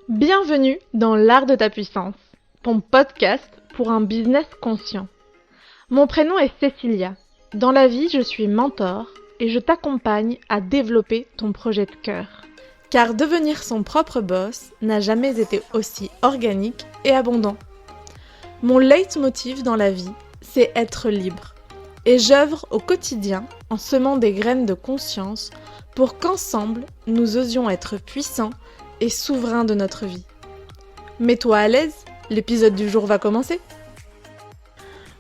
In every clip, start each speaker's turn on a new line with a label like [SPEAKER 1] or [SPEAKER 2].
[SPEAKER 1] Bienvenue dans l'art de ta puissance, ton podcast pour un business conscient. Mon prénom est Cécilia. Dans la vie, je suis mentor et je t'accompagne à développer ton projet de cœur. Car devenir son propre boss n'a jamais été aussi organique et abondant. Mon leitmotiv dans la vie, c'est être libre. Et j'œuvre au quotidien en semant des graines de conscience pour qu'ensemble, nous osions être puissants et souverain de notre vie. Mets-toi à l'aise, l'épisode du jour va commencer.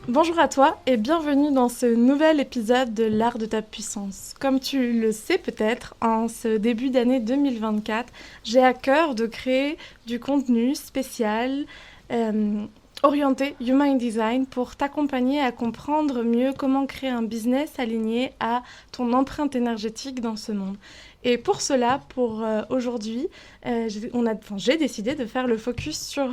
[SPEAKER 1] Bonjour à toi et bienvenue dans ce nouvel épisode de l'art de ta puissance. Comme tu le sais peut-être, en ce début d'année 2024, j'ai à cœur de créer du contenu spécial orienté Human Design pour t'accompagner à comprendre mieux comment créer un business aligné à ton empreinte énergétique dans ce monde. Et pour cela, pour aujourd'hui, j'ai décidé de faire le focus sur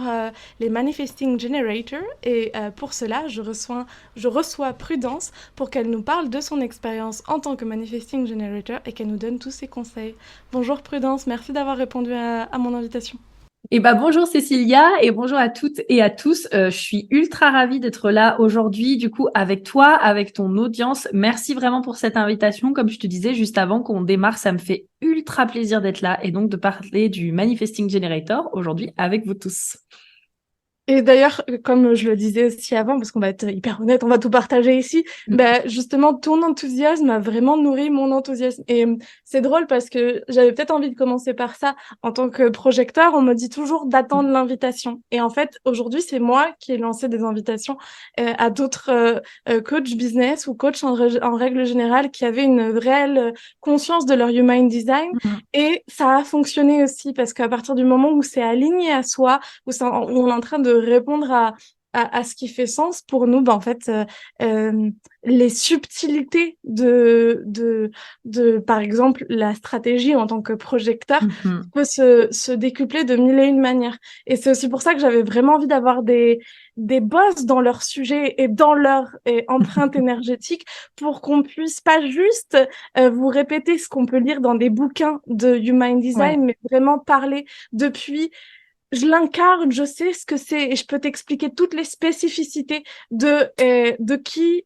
[SPEAKER 1] les Manifesting Generators et pour cela, je reçois Prudence pour qu'elle nous parle de son expérience en tant que Manifesting Generator et qu'elle nous donne tous ses conseils. Bonjour Prudence, merci d'avoir répondu à mon invitation.
[SPEAKER 2] Bonjour Cécilia et bonjour à toutes et à tous. Je suis ultra ravie d'être là aujourd'hui, du coup, avec toi, avec ton audience. Merci vraiment pour cette invitation. Comme je te disais juste avant qu'on démarre, ça me fait ultra plaisir d'être là et donc de parler du Manifesting Generator aujourd'hui avec vous tous.
[SPEAKER 1] Et d'ailleurs, comme je le disais aussi avant, parce qu'on va être hyper honnête, on va tout partager ici, justement, ton enthousiasme a vraiment nourri mon enthousiasme. Et c'est drôle parce que j'avais peut-être envie de commencer par ça. En tant que projecteur, on me dit toujours d'attendre l'invitation. Et en fait, aujourd'hui, c'est moi qui ai lancé des invitations à d'autres coachs business ou coachs en règle générale qui avaient une réelle conscience de leur human design. Et ça a fonctionné aussi parce qu'à partir du moment où c'est aligné à soi, où on est en train de répondre à ce qui fait sens pour nous, les subtilités de par exemple la stratégie en tant que projecteur peut se décupler de mille et une manières. Et c'est aussi pour ça que j'avais vraiment envie d'avoir des boss dans leur sujet et dans leur empreinte énergétique pour qu'on puisse pas juste vous répéter ce qu'on peut lire dans des bouquins de Human Design, mais vraiment parler depuis je l'incarne, je sais ce que c'est et je peux t'expliquer toutes les spécificités de qui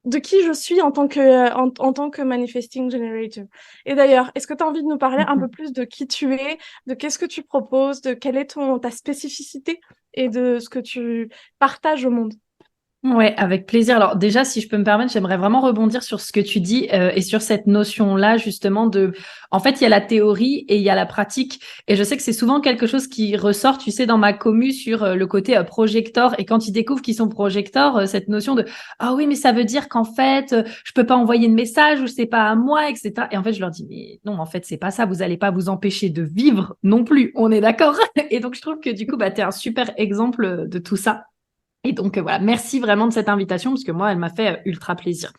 [SPEAKER 1] je suis en tant que Manifesting Generator. Et d'ailleurs, est-ce que tu as envie de nous parler un peu plus de qui tu es, de qu'est-ce que tu proposes, de quelle est ta spécificité et de ce que tu partages au monde?
[SPEAKER 2] Ouais, avec plaisir. Alors déjà, si je peux me permettre, j'aimerais vraiment rebondir sur ce que tu dis et sur cette notion-là justement de, en fait, il y a la théorie et il y a la pratique. Et je sais que c'est souvent quelque chose qui ressort, tu sais, dans ma commu sur le côté projecteur. Et quand ils découvrent qu'ils sont projecteurs, cette notion de, ah oui, mais ça veut dire qu'en fait, je peux pas envoyer de message ou c'est pas à moi, etc. Et en fait, je leur dis, mais non, en fait, c'est pas ça. Vous allez pas vous empêcher de vivre non plus. On est d'accord? Et donc, je trouve que du coup, t'es un super exemple de tout ça. Et donc voilà, merci vraiment de cette invitation parce que moi, elle m'a fait ultra plaisir.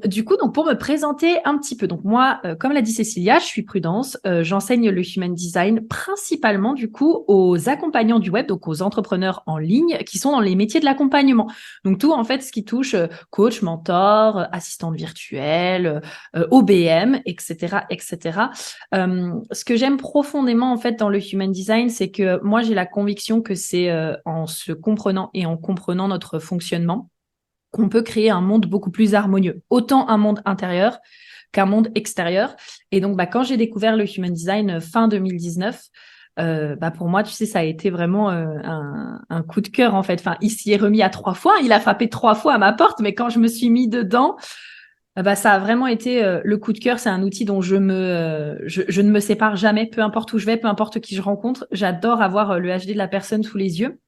[SPEAKER 2] Du coup, donc pour me présenter un petit peu, donc moi, comme l'a dit Cécilia, je suis Prudence, j'enseigne le Human Design principalement du coup aux accompagnants du web, donc aux entrepreneurs en ligne qui sont dans les métiers de l'accompagnement. Donc tout en fait ce qui touche coach, mentor, assistante virtuelle, OBM, etc., etc. Ce que j'aime profondément en fait dans le Human Design, c'est que moi j'ai la conviction que c'est en se comprenant et en comprenant notre fonctionnement qu'on peut créer un monde beaucoup plus harmonieux, autant un monde intérieur qu'un monde extérieur. Et donc, quand j'ai découvert le Human Design fin 2019, pour moi, tu sais, ça a été vraiment un coup de cœur, en fait. Enfin, il s'y est remis à 3 fois, il a frappé 3 fois à ma porte, mais quand je me suis mis dedans, ça a vraiment été le coup de cœur. C'est un outil dont je ne me sépare jamais, peu importe où je vais, peu importe qui je rencontre. J'adore avoir le HD de la personne sous les yeux.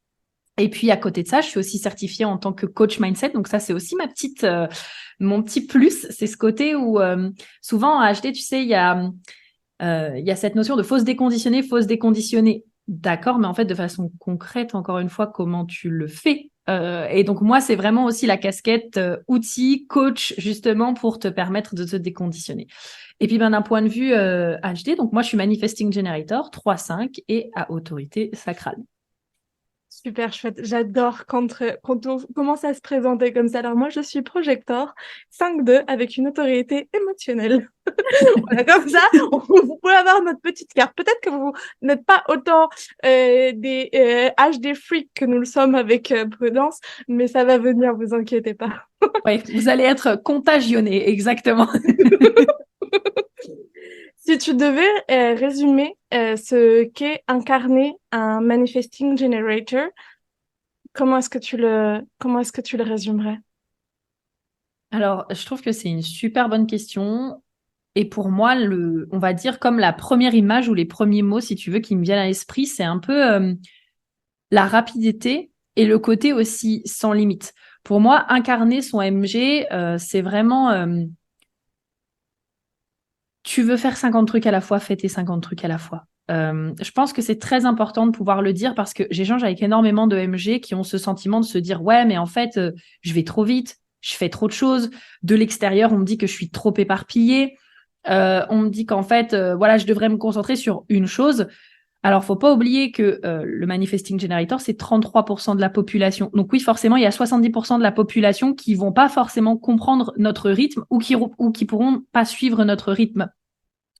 [SPEAKER 2] Et puis à côté de ça, je suis aussi certifiée en tant que coach mindset. Donc ça, c'est aussi mon petit plus. C'est ce côté où souvent en HD, tu sais, il y a cette notion de fausse déconditionnée. D'accord, mais en fait, de façon concrète, encore une fois, comment tu le fais. Et donc moi, c'est vraiment aussi la casquette outil, coach, justement, pour te permettre de te déconditionner. Et puis, d'un point de vue HD, donc moi, je suis Manifesting Generator 3-5 et à autorité sacrale.
[SPEAKER 1] Super chouette. J'adore quand on commence à se présenter comme ça. Alors moi, je suis projecteur 5-2 avec une autorité émotionnelle. Voilà, comme ça, vous pouvez avoir notre petite carte. Peut-être que vous n'êtes pas autant des HD freaks que nous le sommes avec Prudence, mais ça va venir, vous inquiétez pas.
[SPEAKER 2] Oui, vous allez être contagionné, exactement.
[SPEAKER 1] Si tu devais résumer ce qu'est incarner un manifesting generator, comment est-ce que tu le résumerais?
[SPEAKER 2] Alors, je trouve que c'est une super bonne question. Et pour moi, on va dire comme la première image ou les premiers mots, si tu veux, qui me viennent à l'esprit, c'est un peu la rapidité et le côté aussi sans limite. Pour moi, incarner son MG, c'est vraiment tu veux faire 50 trucs à la fois, fais tes 50 trucs à la fois. Je pense que c'est très important de pouvoir le dire parce que j'échange avec énormément de MG qui ont ce sentiment de se dire ouais, mais en fait, je vais trop vite, je fais trop de choses. De l'extérieur, on me dit que je suis trop éparpillée. On me dit qu'en fait, voilà, je devrais me concentrer sur une chose. Alors, faut pas oublier que le Manifesting Generator, c'est 33% de la population. Donc oui, forcément, il y a 70% de la population qui vont pas forcément comprendre notre rythme ou qui pourront pas suivre notre rythme.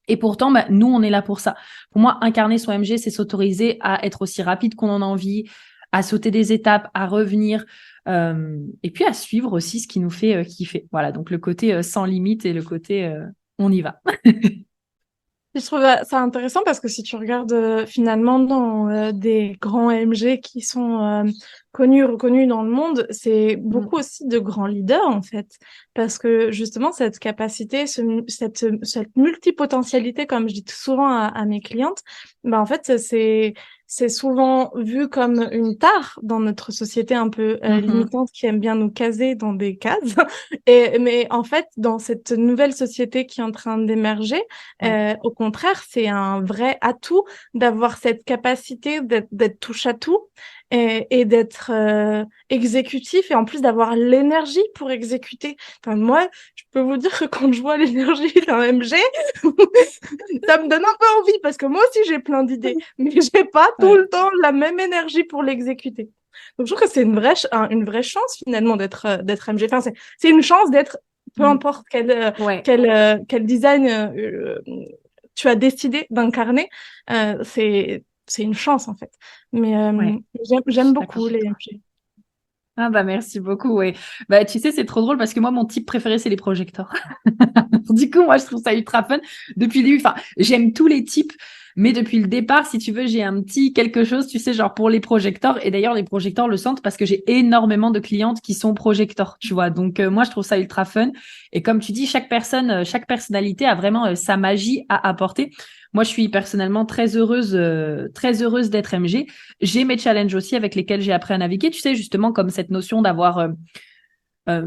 [SPEAKER 2] Et pourtant, bah, nous, on est là pour ça. Pour moi, incarner son MG, c'est s'autoriser à être aussi rapide qu'on en a envie, à sauter des étapes, à revenir, et puis à suivre aussi ce qui nous fait kiffer. Voilà, donc le côté sans limite et le côté on y va.
[SPEAKER 1] Je trouve ça intéressant parce que si tu regardes finalement dans des grands MG qui sont connus, reconnus dans le monde, c'est beaucoup aussi de grands leaders en fait. Parce que justement, cette capacité, cette multipotentialité, comme je dis souvent à mes clientes, ben en fait, c'est souvent vu comme une tare dans notre société un peu limitante qui aime bien nous caser dans des cases. Mais en fait, dans cette nouvelle société qui est en train d'émerger, au contraire, c'est un vrai atout d'avoir cette capacité d'être touche à tout et d'être exécutif et en plus d'avoir l'énergie pour exécuter. Enfin, moi, je peux vous dire que quand je vois l'énergie d'un MG, ça me donne un peu envie parce que moi aussi j'ai plein d'idées, mais j'ai pas tout le temps la même énergie pour l'exécuter. Donc je trouve que c'est une vraie chance finalement d'être MG. Enfin, c'est une chance d'être peu importe quel design tu as décidé d'incarner, c'est une chance en fait. Mais j'aime beaucoup les MG.
[SPEAKER 2] Ah bah merci beaucoup, ouais. Bah tu sais, c'est trop drôle parce que moi, mon type préféré, c'est les projecteurs. Du coup, moi, je trouve ça ultra fun. Depuis le début, enfin, j'aime tous les types, mais depuis le départ, si tu veux, j'ai un petit quelque chose, tu sais, genre pour les projecteurs. Et d'ailleurs, les projecteurs le sentent parce que j'ai énormément de clientes qui sont projecteurs, tu vois. Donc, moi, je trouve ça ultra fun. Et comme tu dis, chaque personne, chaque personnalité a vraiment sa magie à apporter. Moi, je suis personnellement très heureuse d'être MG. J'ai mes challenges aussi avec lesquels j'ai appris à naviguer. Tu sais, justement, comme cette notion d'avoir je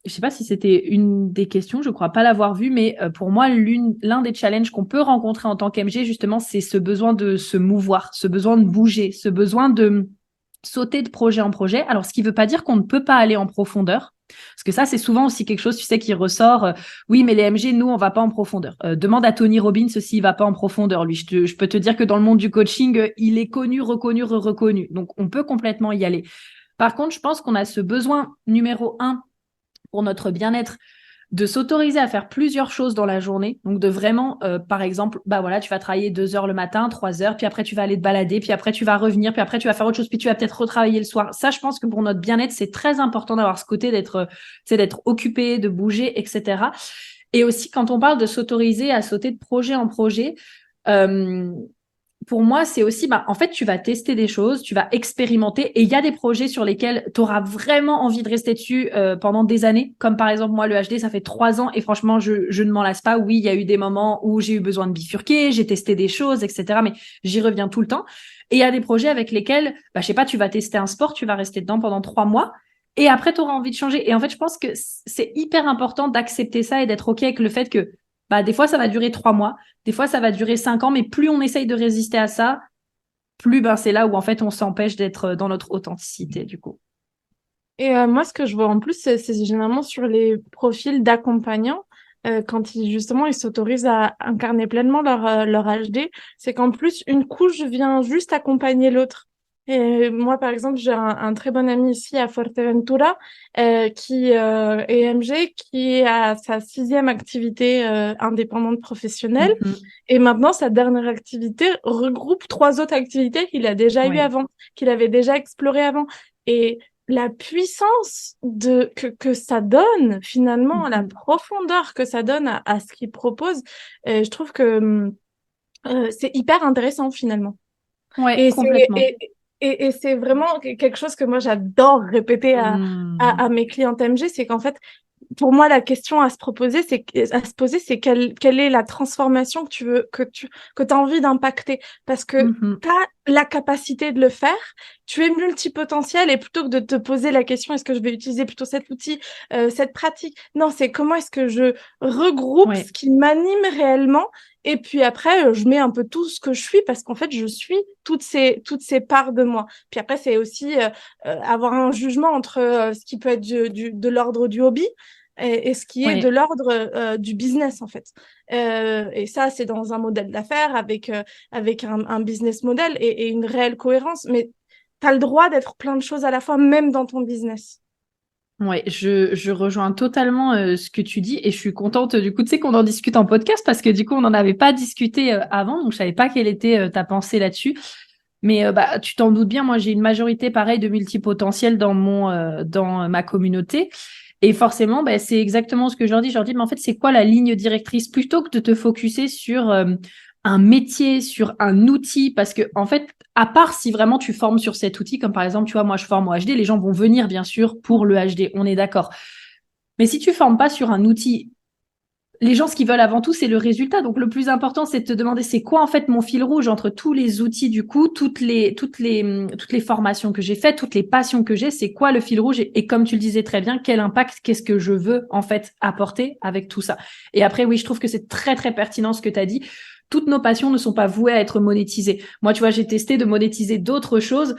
[SPEAKER 2] sais pas si c'était une des questions, je crois pas l'avoir vu, mais pour moi, l'un des challenges qu'on peut rencontrer en tant qu'MG, justement, c'est ce besoin de se mouvoir, ce besoin de bouger, ce besoin de sauter de projet en projet. Alors, ce qui veut pas dire qu'on ne peut pas aller en profondeur. Parce que ça, c'est souvent aussi quelque chose, tu sais, qui ressort. Oui, mais les MG, nous, on va pas en profondeur. Demande à Tony Robbins s'il va pas en profondeur. Lui, je peux te dire que dans le monde du coaching, il est connu, reconnu, reconnu. Donc, on peut complètement y aller. Par contre, je pense qu'on a ce besoin numéro un pour notre bien-être de s'autoriser à faire plusieurs choses dans la journée. Donc de vraiment, par exemple, bah voilà, tu vas travailler 2 heures le matin, 3 heures, puis après tu vas aller te balader, puis après tu vas revenir, puis après tu vas faire autre chose, puis tu vas peut-être retravailler le soir. Ça, je pense que pour notre bien-être, c'est très important d'avoir ce côté d'être, tu sais, d'être occupé, de bouger, etc. Et aussi, quand on parle de s'autoriser à sauter de projet en projet, pour moi, c'est aussi, bah, en fait, tu vas tester des choses, tu vas expérimenter et il y a des projets sur lesquels tu auras vraiment envie de rester dessus pendant des années. Comme par exemple, moi, le HD, ça fait 3 ans et franchement, je ne m'en lasse pas. Oui, il y a eu des moments où j'ai eu besoin de bifurquer, j'ai testé des choses, etc. Mais j'y reviens tout le temps. Et il y a des projets avec lesquels, bah, je sais pas, tu vas tester un sport, tu vas rester dedans pendant 3 mois. Et après, tu auras envie de changer. Et en fait, je pense que c'est hyper important d'accepter ça et d'être OK avec le fait que bah, des fois, ça va durer 3 mois, des fois, ça va durer 5 ans, mais plus on essaye de résister à ça, plus ben, c'est là où en fait on s'empêche d'être dans notre authenticité, du coup.
[SPEAKER 1] Et moi, ce que je vois en plus, c'est généralement sur les profils d'accompagnants, quand ils s'autorisent à incarner pleinement leur HD, c'est qu'en plus, une couche vient juste accompagner l'autre. Et moi, par exemple, j'ai un très bon ami ici à Fuerteventura qui est MG, qui a sa 6e activité indépendante professionnelle.
[SPEAKER 2] Mhm.
[SPEAKER 1] Et maintenant, sa dernière activité regroupe 3 autres activités qu'il a déjà eues
[SPEAKER 2] Ouais.
[SPEAKER 1] avant, qu'il avait déjà explorées avant. Et la puissance que ça donne, finalement, la
[SPEAKER 2] Mhm.
[SPEAKER 1] profondeur que ça donne à ce qu'il propose, je trouve que c'est hyper intéressant, finalement.
[SPEAKER 2] Ouais,
[SPEAKER 1] Et c'est
[SPEAKER 2] complètement.
[SPEAKER 1] et c'est vraiment quelque chose que moi j'adore répéter
[SPEAKER 2] Hmm.
[SPEAKER 1] à mes clientes MG, c'est qu'en fait, pour moi, la question à se proposer, c'est quelle est la transformation que tu veux, que t'as envie d'impacter. Parce que
[SPEAKER 2] Mhm.
[SPEAKER 1] tu as la capacité de le faire, tu es multipotentiel et plutôt que de te poser la question, est-ce que je vais utiliser plutôt cet outil, cette pratique? Non, c'est comment est-ce que je regroupe
[SPEAKER 2] Ouais.
[SPEAKER 1] ce qui m'anime réellement et puis après, je mets un peu tout ce que je suis parce qu'en fait, je suis toutes ces parts de moi. Puis après, c'est aussi avoir un jugement entre ce qui peut être de l'ordre du hobby et ce qui est de
[SPEAKER 2] Ouais.
[SPEAKER 1] l'ordre du business en fait. Et ça, c'est dans un modèle d'affaires avec un business model et une réelle cohérence. Mais tu as le droit d'être plein de choses à la fois, même dans ton business.
[SPEAKER 2] Ouais, je rejoins totalement ce que tu dis et je suis contente du coup, tu sais qu'on en discute en podcast parce que du coup, on n'en avait pas discuté avant, donc je savais pas quelle était ta pensée là-dessus. Mais bah, tu t'en doutes bien, moi j'ai une majorité pareil de multipotentiels dans ma communauté. Et forcément, bah, c'est exactement ce que je leur dis. Je leur dis, mais en fait, c'est quoi la ligne directrice? Plutôt que de te focuser sur un métier, sur un outil, parce que en fait, à part si vraiment tu formes sur cet outil, comme par exemple, tu vois, moi je forme au HD, les gens vont venir bien sûr pour le HD, on est d'accord. Mais si tu formes pas sur un outil, les gens, ce qu'ils veulent avant tout, c'est le résultat. Donc, le plus important, c'est de te demander, c'est quoi en fait mon fil rouge entre tous les outils du coup, toutes les formations que j'ai faites, toutes les passions que j'ai, c'est quoi le fil rouge et comme tu le disais très bien, quel impact, qu'est-ce que je veux en fait apporter avec tout ça. Et après, oui, je trouve que c'est très très pertinent ce que tu as dit. Toutes nos passions ne sont pas vouées à être monétisées. Moi, tu vois, j'ai testé de monétiser d'autres choses.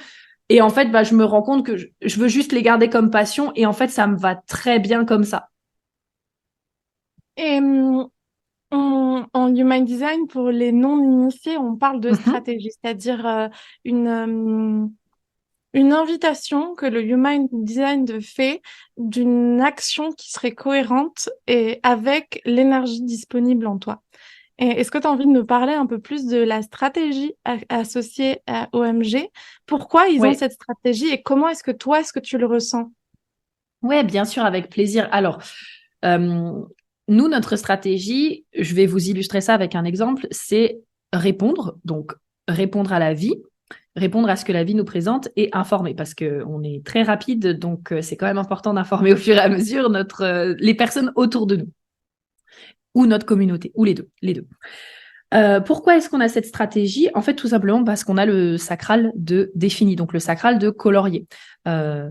[SPEAKER 2] Et en fait, bah, je me rends compte que je veux juste les garder comme passion. Et en fait, ça me va très bien comme ça.
[SPEAKER 1] Et en Human Design, pour les non-initiés, on parle de
[SPEAKER 2] Mhm.
[SPEAKER 1] stratégie, c'est-à-dire une, euh, une invitation que le Human Design te fait d'une action qui serait cohérente et avec l'énergie disponible en toi. Et est-ce que tu as envie de me parler un peu plus de la stratégie associée à OMG? Pourquoi ils ont
[SPEAKER 2] Ouais.
[SPEAKER 1] cette stratégie et comment est-ce que toi, est-ce que tu le ressens?
[SPEAKER 2] Ouais, bien sûr, avec plaisir. Alors, euh, nous, notre stratégie, je vais vous illustrer ça avec un exemple, c'est répondre, donc répondre à la vie, répondre à ce que la vie nous présente et informer, parce que on est très rapide, donc c'est quand même important d'informer au fur et à mesure les personnes autour de nous, ou notre communauté, ou les deux, les deux. Pourquoi est-ce qu'on a cette stratégie? En fait, tout simplement parce qu'on a le sacral de défini, donc le sacral de colorier. Euh,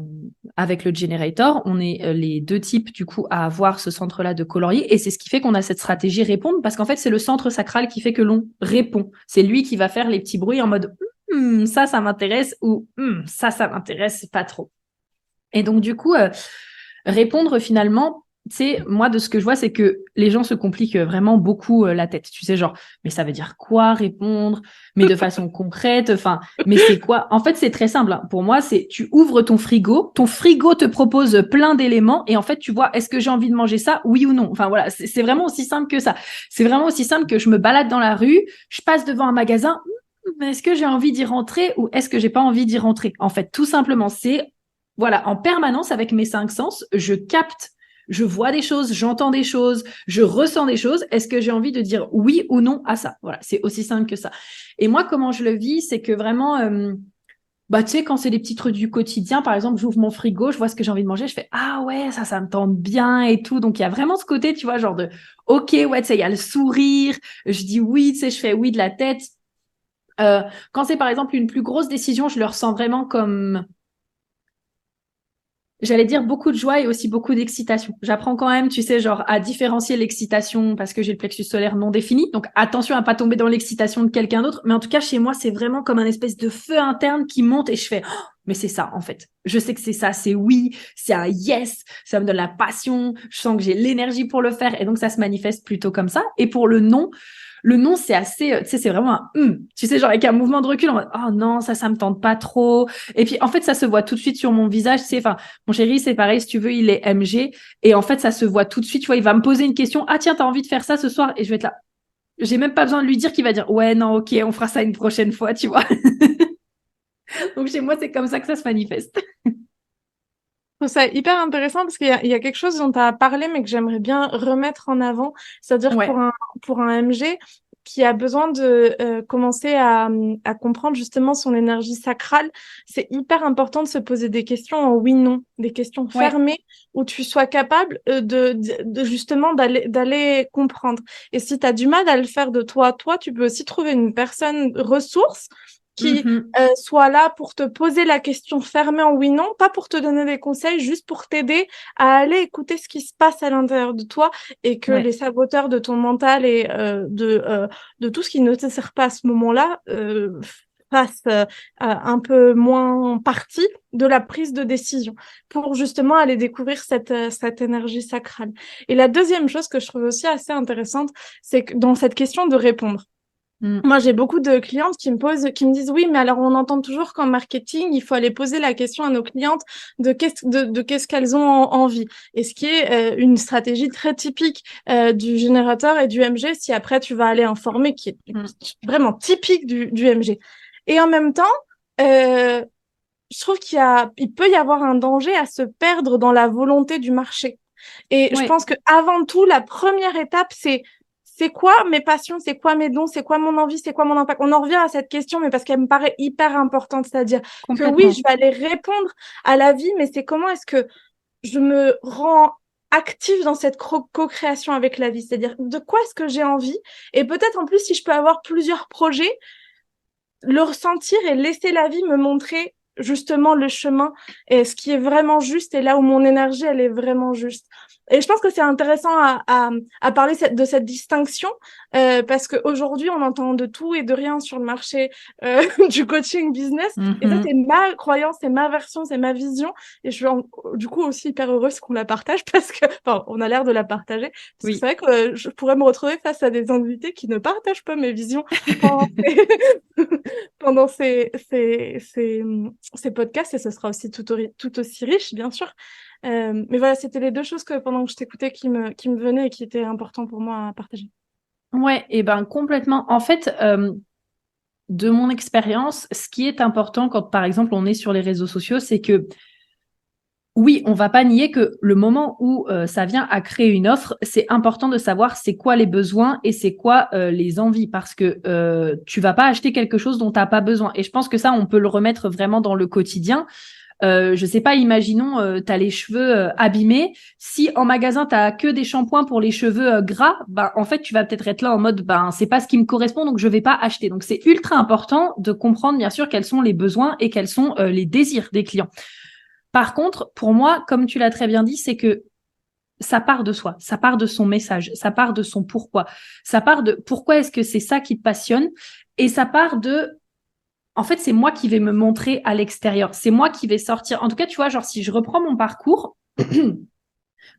[SPEAKER 2] avec le generator, on est les deux types du coup à avoir ce centre-là de colorier et c'est ce qui fait qu'on a cette stratégie répondre parce qu'en fait c'est le centre sacral qui fait que l'on répond. C'est lui qui va faire les petits bruits en mode ça m'intéresse ou ça m'intéresse pas trop. Et donc du coup répondre finalement, tu sais, moi de ce que je vois, c'est que les gens se compliquent vraiment beaucoup la tête. Tu sais, genre, mais ça veut dire quoi répondre, mais de façon concrète, enfin, mais c'est quoi? En fait, c'est très simple, hein. Pour moi, c'est tu ouvres ton frigo te propose plein d'éléments et en fait, tu vois, est-ce que j'ai envie de manger ça, oui ou non? Enfin voilà, c'est vraiment aussi simple que ça. C'est vraiment aussi simple que je me balade dans la rue, je passe devant un magasin. Est-ce que j'ai envie d'y rentrer ou est-ce que j'ai pas envie d'y rentrer? En fait, tout simplement, c'est voilà, en permanence avec mes 5 sens, je capte, je vois des choses, j'entends des choses, je ressens des choses. Est-ce que j'ai envie de dire oui ou non à ça? Voilà, c'est aussi simple que ça. Et moi, comment je le vis, c'est que vraiment, bah, tu sais, quand c'est des petits trucs du quotidien, par exemple, j'ouvre mon frigo, je vois ce que j'ai envie de manger, je fais ah ouais, ça me tente bien et tout. Donc il y a vraiment ce côté, tu vois, genre de ok, ouais, tu sais, il y a le sourire, je dis oui, tu sais, je fais oui de la tête. Quand c'est par exemple une plus grosse décision, je le ressens vraiment comme j'allais dire beaucoup de joie et aussi beaucoup d'excitation. J'apprends quand même, tu sais, genre à différencier l'excitation parce que j'ai le plexus solaire non défini. Donc attention à pas tomber dans l'excitation de quelqu'un d'autre. Mais en tout cas, chez moi, c'est vraiment comme un espèce de feu interne qui monte et je fais, oh, mais c'est ça en fait. Je sais que c'est ça, c'est oui, c'est un yes, ça me donne la passion, je sens que j'ai l'énergie pour le faire et donc ça se manifeste plutôt comme ça. Et pour le non, Le non, c'est assez, tu sais, c'est vraiment un tu sais, genre avec un mouvement de recul, en mode, oh non, ça me tente pas trop. Et puis, en fait, ça se voit tout de suite sur mon visage, tu sais, enfin, mon chéri, c'est pareil, si tu veux, il est MG. Et en fait, ça se voit tout de suite, tu vois, il va me poser une question. Ah, tiens, t'as envie de faire ça ce soir? Et je vais être là. J'ai même pas besoin de lui dire qu'il va dire, ouais, non, ok, on fera ça une prochaine fois, tu vois. Donc, chez moi, c'est comme ça que ça se manifeste.
[SPEAKER 1] Je trouve ça hyper intéressant parce qu'il y a quelque chose dont tu as parlé, mais que j'aimerais bien remettre en avant. C'est-à-dire
[SPEAKER 2] Ouais,
[SPEAKER 1] pour un MG qui a besoin de commencer à comprendre justement son énergie sacrale, c'est hyper important de se poser des questions en oui-non, des questions
[SPEAKER 2] ouais,
[SPEAKER 1] fermées où tu sois capable de justement d'aller comprendre. Et si tu as du mal à le faire de toi à toi, tu peux aussi trouver une personne ressource qui
[SPEAKER 2] mhm,
[SPEAKER 1] soit là pour te poser la question fermée en oui-non, pas pour te donner des conseils, juste pour t'aider à aller écouter ce qui se passe à l'intérieur de toi et que
[SPEAKER 2] ouais,
[SPEAKER 1] les saboteurs de ton mental et de tout ce qui ne te sert pas à ce moment-là fassent un peu moins partie de la prise de décision pour justement aller découvrir cette énergie sacrale. Et la deuxième chose que je trouve aussi assez intéressante, c'est que dans cette question de répondre,
[SPEAKER 2] mm,
[SPEAKER 1] moi, j'ai beaucoup de clientes qui me disent, oui, mais alors on entend toujours qu'en marketing, il faut aller poser la question à nos clientes de qu'est-ce qu'elles ont envie. Et ce qui est une stratégie très typique du générateur et du MG, si après tu vas aller informer, qui est
[SPEAKER 2] mm.
[SPEAKER 1] vraiment typique du MG. Et en même temps, euh, je trouve il peut y avoir un danger à se perdre dans la volonté du marché. Et je
[SPEAKER 2] Ouais,
[SPEAKER 1] pense que avant tout, la première étape, c'est quoi mes passions, c'est quoi mes dons, c'est quoi mon envie, c'est quoi mon impact. On en revient à cette question, mais parce qu'elle me paraît hyper importante, c'est-à-dire que oui, je
[SPEAKER 2] complètement.
[SPEAKER 1] vais aller répondre à la vie, mais c'est comment est-ce que je me rends active dans cette co-création avec la vie, c'est-à-dire de quoi est-ce que j'ai envie, et peut-être en plus si je peux avoir plusieurs projets, le ressentir et laisser la vie me montrer justement le chemin et ce qui est vraiment juste et là où mon énergie elle est vraiment juste. Et je pense que c'est intéressant à parler de cette distinction parce qu'aujourd'hui on entend de tout et de rien sur le marché du coaching business et ça c'est
[SPEAKER 2] Mhm.
[SPEAKER 1] ma croyance, c'est ma version, c'est ma vision et je suis du coup aussi hyper heureuse qu'on la partage parce que enfin on a l'air de la partager parce que c'est
[SPEAKER 2] Oui.
[SPEAKER 1] vrai que je pourrais me retrouver face à des invités qui ne partagent pas mes visions pendant pendant ces podcasts et ce sera aussi tout aussi riche, bien sûr. Mais voilà, c'était les deux choses que pendant que je t'écoutais qui me venaient et qui étaient importants pour moi à partager.
[SPEAKER 2] Ouais, et ben complètement. En fait, de mon expérience, ce qui est important quand, par exemple, on est sur les réseaux sociaux, c'est que oui, on va pas nier que le moment où ça vient à créer une offre, c'est important de savoir c'est quoi les besoins et c'est quoi les envies parce que tu vas pas acheter quelque chose dont t'as pas besoin. Et je pense que ça, on peut le remettre vraiment dans le quotidien. Je sais pas, imaginons, tu as les cheveux abîmés. Si en magasin, tu as que des shampoings pour les cheveux gras, ben, en fait, tu vas peut-être être là en mode, ben, c'est pas ce qui me correspond, donc je vais pas acheter. Donc, c'est ultra important de comprendre, bien sûr, quels sont les besoins et quels sont les désirs des clients. Par contre, pour moi, comme tu l'as très bien dit, c'est que ça part de soi, ça part de son message, ça part de son pourquoi, ça part de pourquoi est-ce que c'est ça qui te passionne et ça part de en fait, c'est moi qui vais me montrer à l'extérieur. C'est moi qui vais sortir. En tout cas, tu vois, genre, si je reprends mon parcours,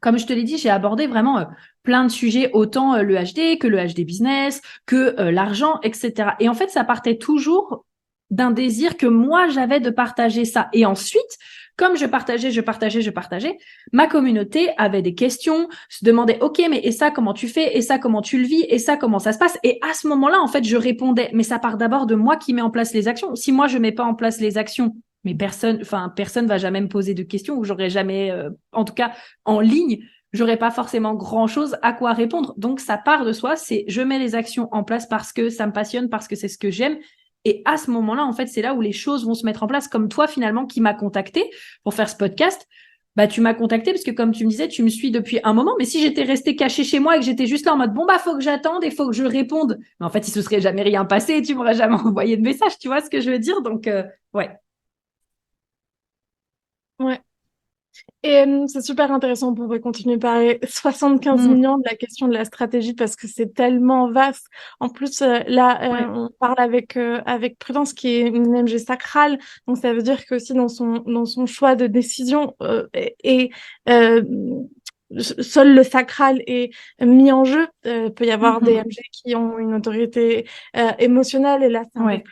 [SPEAKER 2] comme je te l'ai dit, j'ai abordé vraiment plein de sujets, autant le HD que le HD business, que l'argent, etc. Et en fait, ça partait toujours d'un désir que moi, j'avais de partager ça. Et ensuite, comme je partageais, ma communauté avait des questions, se demandait, OK, mais et ça, comment tu fais? Et ça, comment tu le vis? Et ça, comment ça se passe? Et à ce moment-là, en fait, je répondais, mais ça part d'abord de moi qui mets en place les actions. Si moi, je mets pas en place les actions, mais personne va jamais me poser de questions ou j'aurais jamais, en tout cas, en ligne, j'aurais pas forcément grand-chose à quoi répondre. Donc, ça part de soi, c'est je mets les actions en place parce que ça me passionne, parce que c'est ce que j'aime. Et à ce moment-là, en fait, c'est là où les choses vont se mettre en place. Comme toi, finalement, qui m'a contacté pour faire ce podcast, bah, tu m'as contacté parce que, comme tu me disais, tu me suis depuis un moment. Mais si j'étais restée cachée chez moi et que j'étais juste là en mode, bon, bah, faut que j'attende et faut que je réponde. Mais en fait, il se serait jamais rien passé et tu m'aurais jamais envoyé de message. Tu vois ce que je veux dire? Donc, ouais.
[SPEAKER 1] Ouais. Et c'est super intéressant. On pourrait continuer par les 75
[SPEAKER 2] Mm,
[SPEAKER 1] millions de la question de la stratégie parce que c'est tellement vaste. En plus, là,
[SPEAKER 2] ouais.
[SPEAKER 1] on parle avec Prudence qui est une MG sacrale. Donc, ça veut dire que aussi dans son choix de décision et seul le sacral est mis en jeu. Peut y avoir des
[SPEAKER 2] Mhm.
[SPEAKER 1] MG qui ont une autorité émotionnelle, et là, c'est
[SPEAKER 2] Ouais.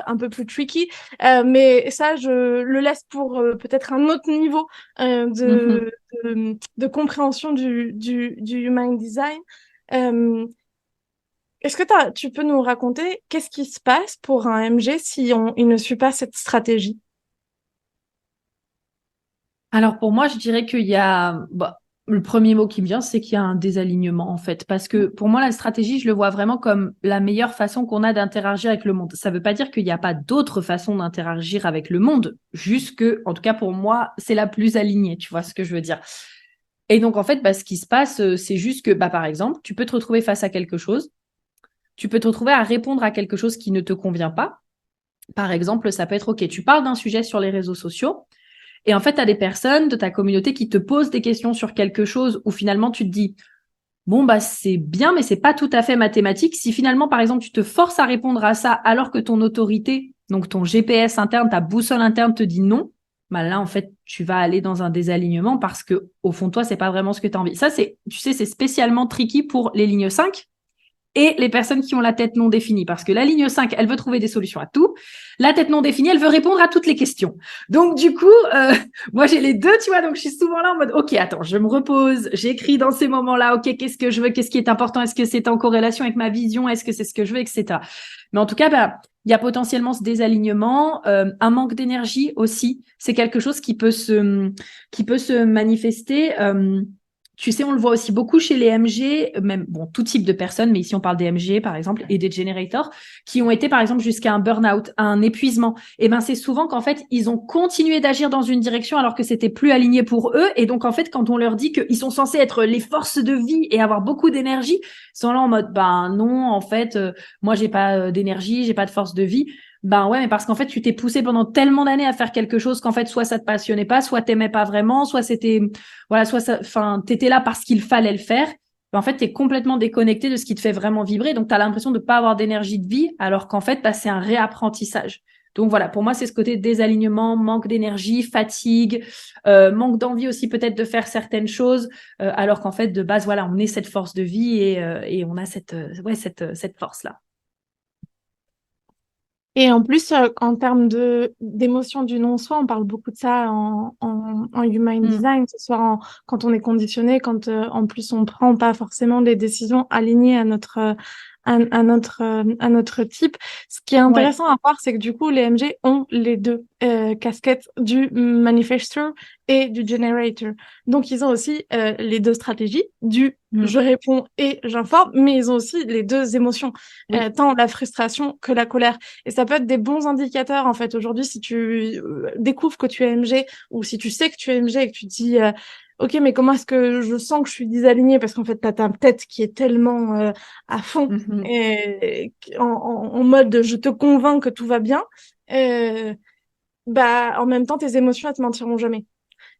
[SPEAKER 1] un peu plus tricky. Mais ça, je le laisse pour peut-être un autre niveau
[SPEAKER 2] Mhm.
[SPEAKER 1] de compréhension du human design. Euh, Est-ce que tu peux nous raconter qu'est-ce qui se passe pour un MG si il ne suit pas cette stratégie?
[SPEAKER 2] Alors pour moi, je dirais qu'il y a, bah, le premier mot qui me vient, c'est qu'il y a un désalignement en fait. Parce que pour moi, la stratégie, je le vois vraiment comme la meilleure façon qu'on a d'interagir avec le monde. Ça ne veut pas dire qu'il n'y a pas d'autres façons d'interagir avec le monde, juste que, en tout cas pour moi, c'est la plus alignée, tu vois ce que je veux dire. Et donc en fait, bah, ce qui se passe, c'est juste que, bah, par exemple, tu peux te retrouver face à quelque chose, tu peux te retrouver à répondre à quelque chose qui ne te convient pas. Par exemple, ça peut être, OK, tu parles d'un sujet sur les réseaux sociaux. Et en fait, tu as des personnes de ta communauté qui te posent des questions sur quelque chose où finalement tu te dis, bon, bah, c'est bien, mais c'est pas tout à fait mathématique. Si finalement, par exemple, tu te forces à répondre à ça alors que ton autorité, donc ton GPS interne, ta boussole interne te dit non, bah là, en fait, tu vas aller dans un désalignement parce que au fond de toi, c'est pas vraiment ce que tu as envie. Ça, c'est, tu sais, c'est spécialement tricky pour les lignes 5 et les personnes qui ont la tête non définie. Parce que la ligne 5, elle veut trouver des solutions à tout. La tête non définie, elle veut répondre à toutes les questions. Donc, du coup, moi, j'ai les deux, tu vois. Donc, je suis souvent là en mode, OK, attends, je me repose. J'écris dans ces moments-là, OK, qu'est-ce que je veux? Qu'est-ce qui est important? Est-ce que c'est en corrélation avec ma vision? Est-ce que c'est ce que je veux, etc. Mais en tout cas, bah, il y a potentiellement ce désalignement, un manque d'énergie aussi. C'est quelque chose qui peut se manifester. Tu sais, on le voit aussi beaucoup chez les MG, même bon, tout type de personnes, mais ici on parle des MG par exemple et des generators qui ont été par exemple jusqu'à un burn-out, un épuisement. Et ben c'est souvent qu'en fait ils ont continué d'agir dans une direction alors que c'était plus aligné pour eux. Et donc en fait quand on leur dit qu'ils sont censés être les forces de vie et avoir beaucoup d'énergie, ils sont là en mode ben non en fait moi j'ai pas d'énergie, j'ai pas de force de vie. Ben ouais, mais parce qu'en fait, tu t'es poussé pendant tellement d'années à faire quelque chose qu'en fait, soit ça te passionnait pas, soit t'aimais pas vraiment, soit c'était voilà, soit ça, enfin, t'étais là parce qu'il fallait le faire. Ben, en fait, t'es complètement déconnecté de ce qui te fait vraiment vibrer. Donc, t'as l'impression de pas avoir d'énergie de vie, alors qu'en fait, bah, c'est un réapprentissage. Donc voilà, pour moi, c'est ce côté désalignement, manque d'énergie, fatigue, manque d'envie aussi peut-être de faire certaines choses, alors qu'en fait, de base, voilà, on est cette force de vie et on a cette force-là.
[SPEAKER 1] Et en plus, en termes d'émotion du non-soi, on parle beaucoup de ça en human
[SPEAKER 2] Mm.
[SPEAKER 1] design, que ce soit quand on est conditionné, quand en plus on prend pas forcément des décisions alignées à notre type. Ce qui est
[SPEAKER 2] Ouais.
[SPEAKER 1] intéressant à voir, c'est que du coup, les MG ont les deux casquettes du manifestor et du generator. Donc, ils ont aussi les deux stratégies du
[SPEAKER 2] Mm.
[SPEAKER 1] je réponds et j'informe, mais ils ont aussi les deux émotions,
[SPEAKER 2] Oui.
[SPEAKER 1] tant la frustration que la colère. Et ça peut être des bons indicateurs, en fait. Aujourd'hui, si tu découvres que tu es MG ou si tu sais que tu es MG et que tu te dis, OK, mais comment est-ce que je sens que je suis désalignée? Parce qu'en fait, t'as ta tête qui est tellement à fond
[SPEAKER 2] Mhm.
[SPEAKER 1] et en mode je te convainc que tout va bien. Euh, Bah, en même temps, tes émotions, elles te mentiront jamais.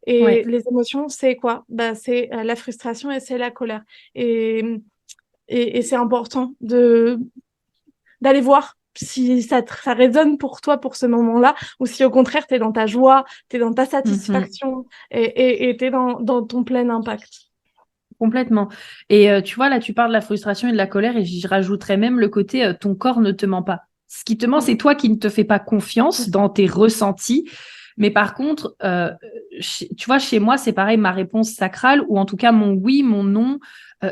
[SPEAKER 1] Et
[SPEAKER 2] Ouais.
[SPEAKER 1] les émotions, c'est quoi? Bah, c'est la frustration et c'est la colère. Et, et c'est important d'aller voir si ça résonne pour toi pour ce moment-là, ou si au contraire, tu es dans ta joie, tu es dans ta
[SPEAKER 2] Mhm.
[SPEAKER 1] satisfaction et tu es dans ton plein impact.
[SPEAKER 2] Complètement. Et tu vois, là, tu parles de la frustration et de la colère, et je rajouterais même le côté ton corps ne te ment pas. Ce qui te ment, c'est toi qui ne te fais pas confiance dans tes ressentis. Mais par contre, tu vois, chez moi, c'est pareil, ma réponse sacrale, ou en tout cas mon oui, mon non,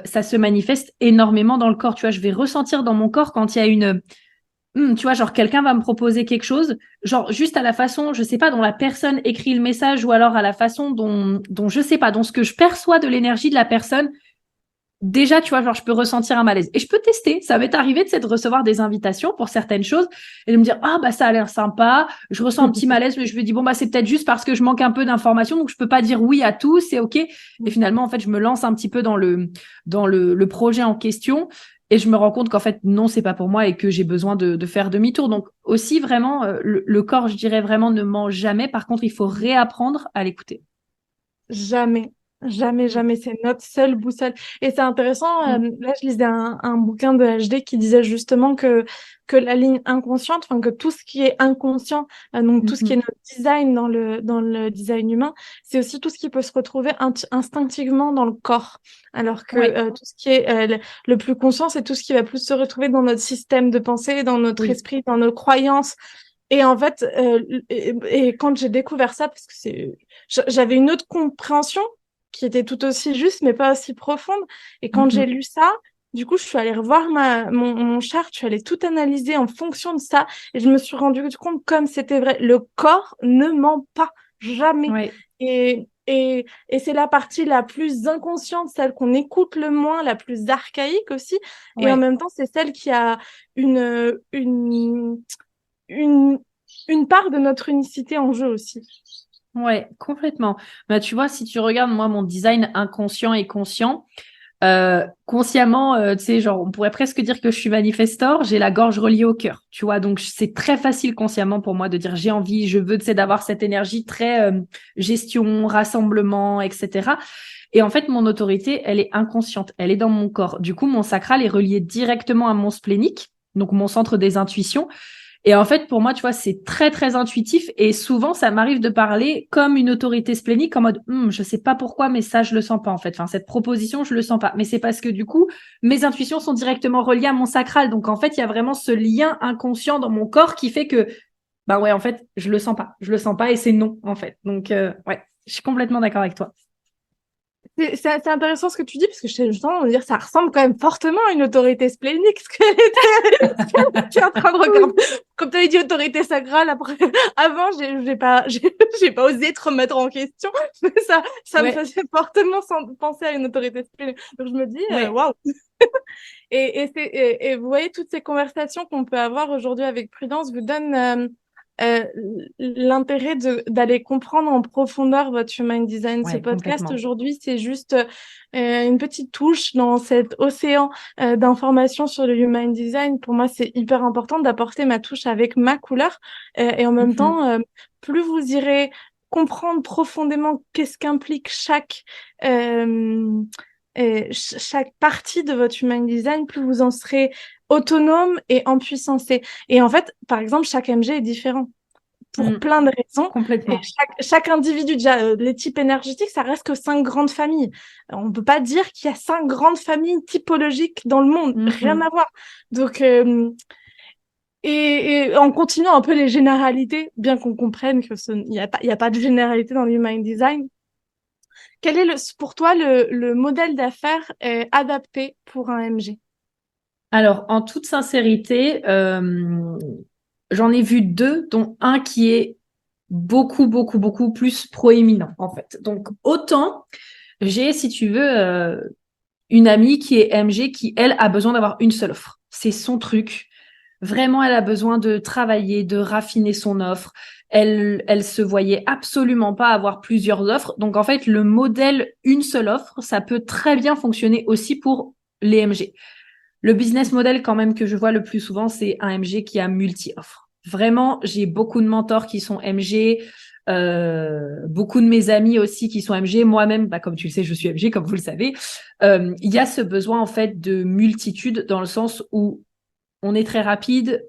[SPEAKER 2] ça se manifeste énormément dans le corps. Tu vois, je vais ressentir dans mon corps quand il y a tu vois, genre quelqu'un va me proposer quelque chose, genre juste à la façon, je sais pas, dont la personne écrit le message ou alors à la façon dont je sais pas, dont ce que je perçois de l'énergie de la personne, déjà, tu vois, genre je peux ressentir un malaise. Et je peux tester. Ça m'est arrivé de recevoir des invitations pour certaines choses et de me dire, ah bah ça a l'air sympa, je ressens un petit malaise, mais je me dis, bon bah c'est peut-être juste parce que je manque un peu d'informations, donc je peux pas dire oui à tout, c'est ok. Et finalement, en fait, je me lance un petit peu dans le projet en question. Et je me rends compte qu'en fait, non, c'est pas pour moi et que j'ai besoin de faire demi-tour. Donc, aussi, vraiment, le corps, je dirais vraiment, ne ment jamais. Par contre, il faut réapprendre à l'écouter.
[SPEAKER 1] Jamais. Jamais, jamais, c'est notre seule boussole. Et c'est intéressant, là je lisais un bouquin de HD qui disait justement que la ligne inconsciente, enfin que tout ce qui est inconscient, donc tout ce qui est
[SPEAKER 2] Mhm.
[SPEAKER 1] notre design dans le design humain, c'est aussi tout ce qui peut se retrouver instinctivement dans le corps. Alors que
[SPEAKER 2] Ouais,
[SPEAKER 1] tout ce qui est le plus conscient, c'est tout ce qui va plus se retrouver dans notre système de pensée, dans notre
[SPEAKER 2] oui.
[SPEAKER 1] esprit, dans nos croyances. Et en fait, et quand j'ai découvert ça, parce que j'avais une autre compréhension qui était tout aussi juste, mais pas aussi profonde. Et quand j'ai
[SPEAKER 2] Mhm.
[SPEAKER 1] lu ça, du coup, je suis allée revoir mon chart, je suis allée tout analyser en fonction de ça, et je me suis rendu compte comme c'était vrai. Le corps ne ment pas, jamais.
[SPEAKER 2] Ouais,
[SPEAKER 1] Et c'est la partie la plus inconsciente, celle qu'on écoute le moins, la plus archaïque aussi. Et en
[SPEAKER 2] ouais.
[SPEAKER 1] même temps, c'est celle qui a une, une, une, une part de notre unicité en jeu aussi.
[SPEAKER 2] Ouais, complètement. Bah, tu vois, si tu regardes, moi, mon design inconscient et conscient, consciemment, tu sais, genre, on pourrait presque dire que je suis manifestor, j'ai la gorge reliée au cœur, tu vois. Donc, c'est très facile consciemment pour moi de dire j'ai envie, je veux, tu sais, d'avoir cette énergie très gestion, rassemblement, etc. Et en fait, mon autorité, elle est inconsciente, elle est dans mon corps. Du coup, mon sacral est relié directement à mon splénique, donc mon centre des intuitions. Et en fait, pour moi, tu vois, c'est très, très intuitif. Et souvent, ça m'arrive de parler comme une autorité splénique, en mode, je sais pas pourquoi, mais ça, je le sens pas, en fait. Enfin, cette proposition, je le sens pas. Mais c'est parce que, du coup, mes intuitions sont directement reliées à mon sacral. Donc, en fait, il y a vraiment ce lien inconscient dans mon corps qui fait que, bah ouais, en fait, je le sens pas. Je le sens pas et c'est non, en fait. Donc, ouais, je suis complètement d'accord avec toi.
[SPEAKER 1] C'est intéressant ce que tu dis, parce que je suis justement de me dire ça ressemble quand même fortement à une autorité splénique, ce qu'elle était, ce que tu es en train de regarder. Comme tu avais dit autorité sacrale, après, avant, j'ai pas osé te remettre en question, mais ça me
[SPEAKER 2] Ouais,
[SPEAKER 1] faisait fortement penser à une autorité splénique. Donc je me dis,
[SPEAKER 2] ouais,
[SPEAKER 1] waouh. Et vous voyez, toutes ces conversations qu'on peut avoir aujourd'hui avec Prudence vous donnent euh, l'intérêt d'aller comprendre en profondeur votre human design. Ce
[SPEAKER 2] ouais,
[SPEAKER 1] podcast
[SPEAKER 2] complètement.
[SPEAKER 1] aujourd'hui, c'est juste une petite touche dans cet océan d'informations sur le human design. Pour moi, c'est hyper important d'apporter ma touche avec ma couleur. Et en même
[SPEAKER 2] Mhm.
[SPEAKER 1] temps, plus vous irez comprendre profondément qu'est-ce qu'implique euh, chaque partie de votre human design, plus vous en serez autonome et empuissancé. Et en fait, par exemple, chaque MG est différent pour
[SPEAKER 2] Mm.
[SPEAKER 1] plein de raisons. Et
[SPEAKER 2] Complètement.
[SPEAKER 1] chaque individu, déjà, les types énergétiques, ça reste que 5 grandes familles. On ne peut pas dire qu'il y a 5 grandes familles typologiques dans le monde. Rien
[SPEAKER 2] Mhm.
[SPEAKER 1] à voir. Donc, et en continuant un peu les généralités, bien qu'on comprenne que il y a pas de généralité dans le human design, quel est pour toi le modèle d'affaires adapté pour un MG?
[SPEAKER 2] Alors, en toute sincérité, j'en ai vu deux, dont un qui est beaucoup, beaucoup, beaucoup plus proéminent, en fait. Donc, autant j'ai, si tu veux, une amie qui est MG qui, elle, a besoin d'avoir une seule offre. C'est son truc. Vraiment, elle a besoin de travailler, de raffiner son offre. Elle se voyait absolument pas avoir plusieurs offres. Donc, en fait, le modèle une seule offre, ça peut très bien fonctionner aussi pour les MG. Le business model quand même que je vois le plus souvent, c'est un MG qui a multi-offres. Vraiment, j'ai beaucoup de mentors qui sont MG, beaucoup de mes amis aussi qui sont MG. Moi-même, bah, comme tu le sais, je suis MG, comme vous le savez. Il y a ce besoin en fait de multitude dans le sens où on est très rapide,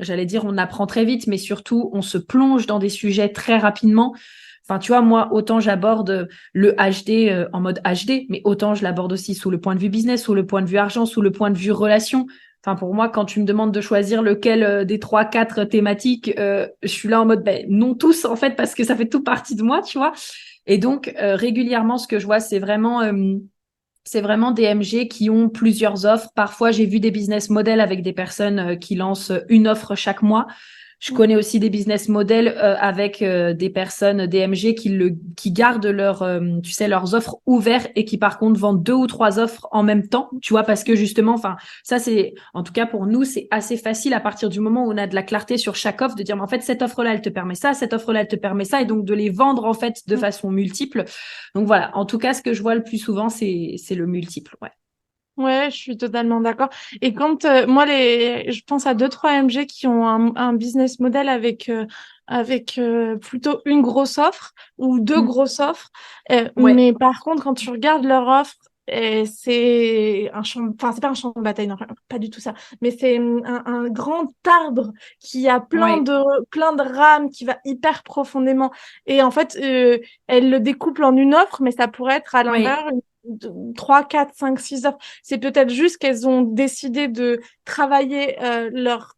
[SPEAKER 2] j'allais dire, on apprend très vite, mais surtout, on se plonge dans des sujets très rapidement. Enfin, tu vois, moi, autant j'aborde le HD en mode HD, mais autant je l'aborde aussi sous le point de vue business, sous le point de vue argent, sous le point de vue relation. Enfin, pour moi, quand tu me demandes de choisir lequel des trois, quatre thématiques, je suis là en mode, ben, non tous, en fait, parce que ça fait tout partie de moi, tu vois. Et donc, régulièrement, ce que je vois, c'est vraiment des MG qui ont plusieurs offres. Parfois, j'ai vu des business models avec des personnes qui lancent une offre chaque mois. Je connais aussi des business models avec des personnes, des MG qui gardent tu sais, leurs offres ouvertes et qui par contre vendent deux ou trois offres en même temps. Tu vois, parce que justement, enfin, ça c'est, en tout cas pour nous, c'est assez facile à partir du moment où on a de la clarté sur chaque offre de dire, mais en fait, cette offre-là, elle te permet ça, cette offre-là, elle te permet ça, et donc de les vendre en fait de façon multiple. Donc voilà, en tout cas, ce que je vois le plus souvent, c'est le multiple. Ouais.
[SPEAKER 1] Ouais, je suis totalement d'accord. Et quand moi je pense à deux trois MG qui ont un business model avec plutôt une grosse offre ou deux
[SPEAKER 2] Mm.
[SPEAKER 1] grosses offres.
[SPEAKER 2] Ouais,
[SPEAKER 1] Mais par contre, quand tu regardes leur offre, c'est un champ, enfin c'est pas un champ de bataille, non, pas du tout ça. Mais c'est un grand arbre qui a
[SPEAKER 2] ouais,
[SPEAKER 1] plein de rames, qui va hyper profondément. Et en fait, elle le découpe en une offre, mais ça pourrait être à
[SPEAKER 2] ouais,
[SPEAKER 1] l'inverse 3, 4, 5, 6 offres. C'est peut-être juste qu'elles ont décidé de travailler leur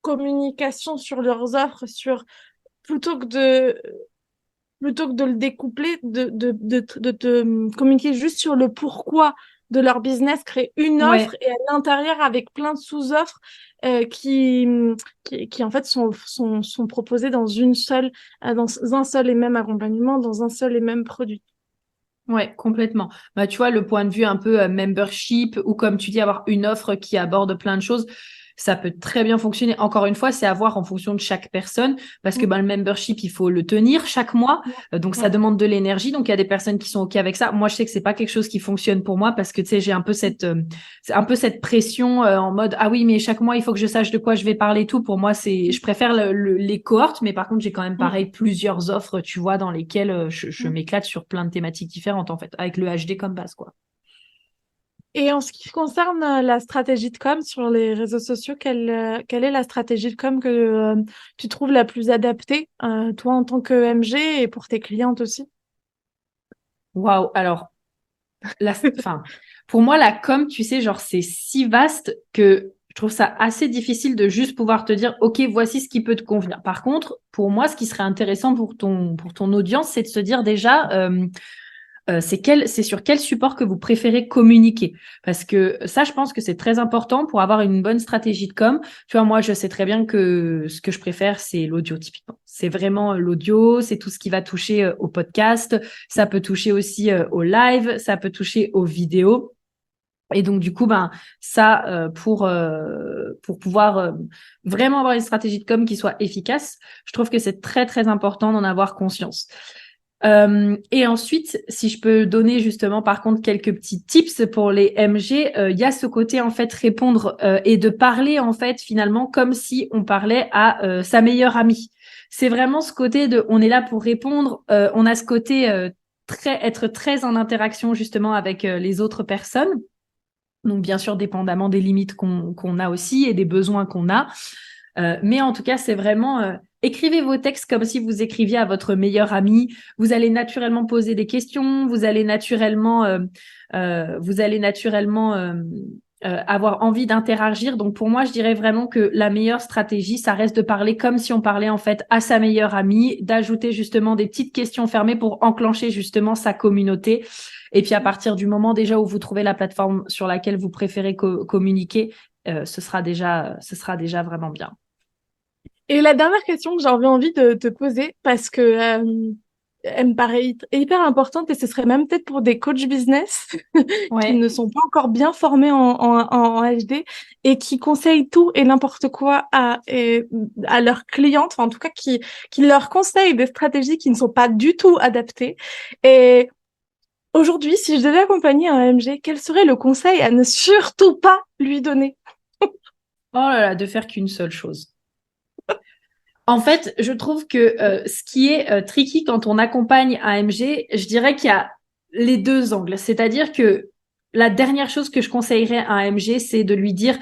[SPEAKER 1] communication sur leurs offres, sur plutôt que de plutôt que de le découpler, de te communiquer juste sur le pourquoi de leur business, créer une offre
[SPEAKER 2] ouais.
[SPEAKER 1] et à l'intérieur avec plein de sous-offres qui en fait sont proposées dans une seule, dans un seul et même accompagnement, dans un seul et même produit.
[SPEAKER 2] Ouais, complètement. Bah, tu vois, le point de vue un peu membership ou comme tu dis, avoir une offre qui aborde plein de choses, ça peut très bien fonctionner. Encore une fois, c'est à voir en fonction de chaque personne parce que
[SPEAKER 1] Mm.
[SPEAKER 2] bah, le membership, il faut le tenir chaque mois. Donc, ça
[SPEAKER 1] Ouais.
[SPEAKER 2] demande de l'énergie. Donc, il y a des personnes qui sont OK avec ça. Moi, je sais que c'est pas quelque chose qui fonctionne pour moi parce que, tu sais, j'ai un peu c'est un peu cette pression en mode, ah oui, mais chaque mois, il faut que je sache de quoi je vais parler tout. Pour moi, je préfère les cohortes, mais par contre, j'ai quand même
[SPEAKER 1] Mm.
[SPEAKER 2] pareil plusieurs offres, tu vois, dans lesquelles je
[SPEAKER 1] Mm.
[SPEAKER 2] m'éclate sur plein de thématiques différentes, en fait, avec le HD comme base, quoi.
[SPEAKER 1] Et en ce qui concerne la stratégie de com sur les réseaux sociaux, quelle est la stratégie de com que tu trouves la plus adaptée, toi en tant que MG et pour tes clientes aussi?
[SPEAKER 2] Waouh. Alors, enfin, pour moi, la com, tu sais, genre, c'est si vaste que je trouve ça assez difficile de juste pouvoir te dire, OK, voici ce qui peut te convenir. Par contre, pour moi, ce qui serait intéressant pour ton audience, c'est de se dire déjà, c'est sur quel support que vous préférez communiquer. Parce que ça, je pense que c'est très important pour avoir une bonne stratégie de com. Tu vois, moi, je sais très bien que ce que je préfère, c'est l'audio, typiquement. C'est vraiment l'audio, c'est tout ce qui va toucher au podcast. Ça peut toucher aussi au live, ça peut toucher aux vidéos. Et donc, du coup, ben, ça, pour pouvoir vraiment avoir une stratégie de com qui soit efficace, je trouve que c'est très, très important d'en avoir conscience. Et ensuite, si je peux donner justement par contre quelques petits tips pour les MG, il y a ce côté en fait répondre et de parler en fait finalement comme si on parlait à sa meilleure amie. C'est vraiment ce côté de on est là pour répondre, on a ce côté être très en interaction justement avec les autres personnes. Donc bien sûr dépendamment des limites qu'on a aussi et des besoins qu'on a. Mais en tout cas, c'est vraiment écrivez vos textes comme si vous écriviez à votre meilleur ami. Vous allez naturellement poser des questions, vous allez naturellement avoir envie d'interagir. Donc pour moi, je dirais vraiment que la meilleure stratégie, ça reste de parler comme si on parlait en fait à sa meilleure amie, d'ajouter justement des petites questions fermées pour enclencher justement sa communauté. Et puis à partir du moment déjà où vous trouvez la plateforme sur laquelle vous préférez communiquer, ce sera déjà vraiment bien.
[SPEAKER 1] Et la dernière question que j'avais envie de te poser, parce que elle me paraît hyper importante et ce serait même peut-être pour des coachs business qui
[SPEAKER 2] Ouais.
[SPEAKER 1] ne sont pas encore bien formés en HD et qui conseillent tout et n'importe quoi à leurs clientes, enfin, en tout cas qui leur conseillent des stratégies qui ne sont pas du tout adaptées. Et aujourd'hui, si je devais accompagner un MG, quel serait le conseil à ne surtout pas lui donner?
[SPEAKER 2] Oh là là, de faire qu'une seule chose. En fait, je trouve que ce qui est tricky quand on accompagne un MG, je dirais qu'il y a les deux angles. C'est-à-dire que la dernière chose que je conseillerais à un MG, c'est de lui dire,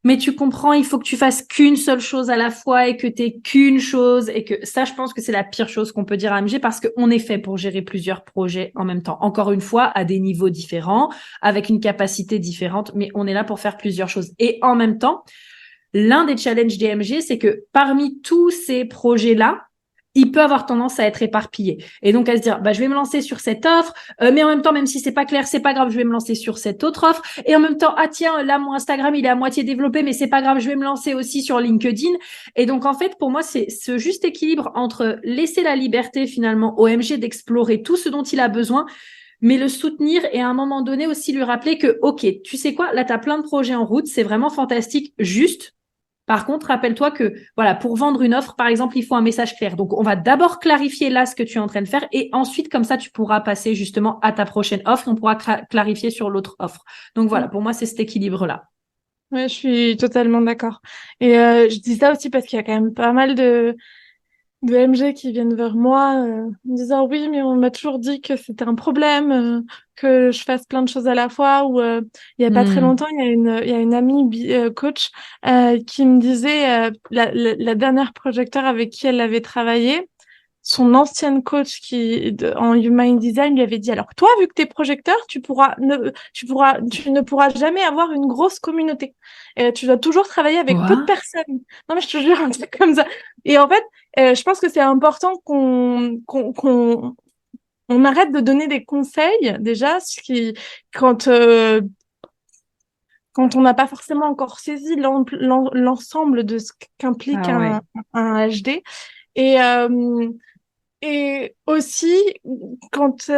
[SPEAKER 2] mais tu comprends, il faut que tu fasses qu'une seule chose à la fois et que t'aies qu'une chose et que ça, je pense que c'est la pire chose qu'on peut dire à un MG parce qu'on est fait pour gérer plusieurs projets en même temps. Encore une fois, à des niveaux différents, avec une capacité différente, mais on est là pour faire plusieurs choses. Et en même temps, l'un des challenges DMG, c'est que parmi tous ces projets-là, il peut avoir tendance à être éparpillé et donc à se dire bah je vais me lancer sur cette offre mais en même temps même si c'est pas clair c'est pas grave je vais me lancer sur cette autre offre et en même temps ah tiens là mon Instagram il est à moitié développé mais c'est pas grave je vais me lancer aussi sur LinkedIn et donc en fait pour moi c'est ce juste équilibre entre laisser la liberté finalement au MG d'explorer tout ce dont il a besoin mais le soutenir et à un moment donné aussi lui rappeler que ok tu sais quoi là tu as plein de projets en route c'est vraiment fantastique juste Par contre, rappelle-toi que voilà, pour vendre une offre, par exemple, il faut un message clair. Donc, on va d'abord clarifier là ce que tu es en train de faire et ensuite, comme ça, tu pourras passer justement à ta prochaine offre et on pourra clarifier sur l'autre offre. Donc, voilà, pour moi, c'est cet équilibre-là.
[SPEAKER 1] Ouais, je suis totalement d'accord. Et je dis ça aussi parce qu'il y a quand même pas mal de MG qui viennent vers moi en me disant oui, mais on m'a toujours dit que c'était un problème, que je fasse plein de choses à la fois. Ou il y a pas très
[SPEAKER 2] Hmm.
[SPEAKER 1] longtemps, il y a une amie coach qui me disait la dernière projecteur avec qui elle avait travaillé. Son ancienne coach en Human Design lui avait dit, alors toi, vu que t'es projecteur, tu ne pourras jamais avoir une grosse communauté. Tu dois toujours travailler avec peu de
[SPEAKER 2] Quoi?
[SPEAKER 1] personnes. Non, mais je te jure, un truc comme ça. Et en fait, je pense que c'est important qu'on arrête de donner des conseils, déjà, quand, euh, quand on n'a pas forcément encore saisi l'ensemble de ce qu'implique
[SPEAKER 2] Ah ouais.
[SPEAKER 1] un HD. Et, euh, et aussi, quand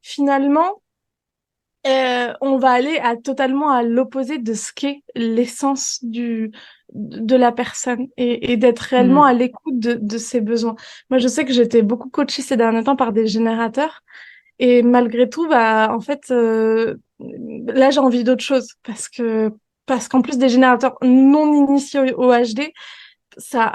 [SPEAKER 1] finalement, on va aller totalement à l'opposé de ce qu'est l'essence de la personne et d'être réellement à
[SPEAKER 2] Hmm.
[SPEAKER 1] l'écoute de ses besoins. Moi, je sais que j'étais beaucoup coachée ces derniers temps par des générateurs et malgré tout, bah, en fait, là, j'ai envie d'autre chose parce qu'en plus des générateurs non initiés au HD, ça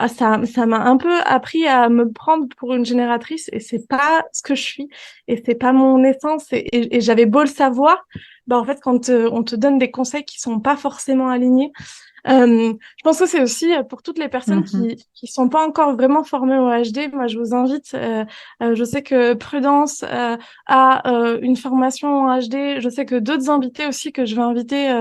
[SPEAKER 1] m'a un peu appris à me prendre pour une génératrice et c'est pas ce que je suis et c'est pas mon essence et j'avais beau le savoir, bah en fait quand on te donne des conseils qui sont pas forcément alignés, je pense que c'est aussi pour toutes les personnes
[SPEAKER 2] Mhm.
[SPEAKER 1] qui sont pas encore vraiment formées au HD. Moi, je vous invite. Je sais que Prudence a une formation en HD. Je sais que d'autres invités aussi que je vais inviter